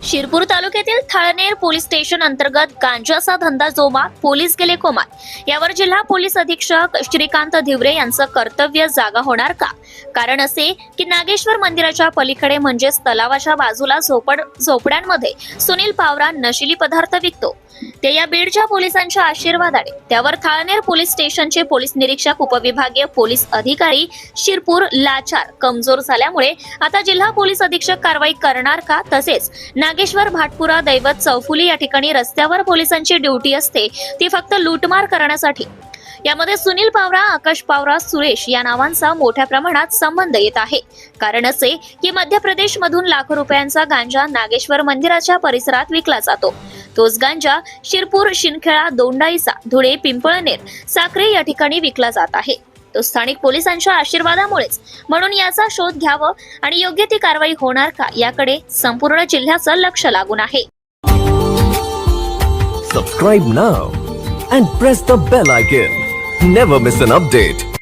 शिरपूर तालुक्यातील Thalner police station अंतर्गत गांजाचा धंदा जोमात, पोलीस गेले कोमात। यावर जिल्हा पोलीस अधीक्षक श्रीकांत धिवरे यांचं कर्तव्य जागा होणार का? कारण असे की नागेश्वर मंदिराच्या पलीकडे म्हणजेच तलावाच्या बाजूला झोपड्यांमध्ये सुनील पावरा नशिली पदार्थ विकतो। ते या बीडच्या पोलिसांच्या आशीर्वादाने। त्यावर थाळनेर पोलीस स्टेशनचे पोलीस निरीक्षक, उपविभागीय पोलीस अधिकारी शिरपूर लाचार, कमजोर झाल्यामुळे आता जिल्हा पोलीस अधीक्षक कारवाई करणार का? तसेच नागेश्वर, भाटपुरा, दैवत, चौफुली या ठिकाणी रस्त्यावर पोलिसांची ड्युटी असते, ती फक्त लूटमार करण्यासाठी। यामध्ये सुनील पावरा, आकाश पावरा, सुरेश या नावांचा मोठ्या प्रमाणात संबंध येत आहे। कारण असे की मध्य प्रदेश मधून लाखो रुपयांचा गांजा नागेश्वर मंदिराच्या परिसरात विकला जातो। तोच गांजा शिरपूर, शिंदखेडा, दोंडाईचा, धुळे, पिंपळनेर, साक्री या ठिकाणी विकला जात आहे। तो स्थानिक पोलिसांच्या आशीर्वादामुळेच। म्हणून याचा शोध घ्यावा आणि योग्य ती कारवाई होणार का याकडे संपूर्ण जिल्ह्याचं लक्ष लागून आहे। Subscribe now and press the bell icon. Never miss an update.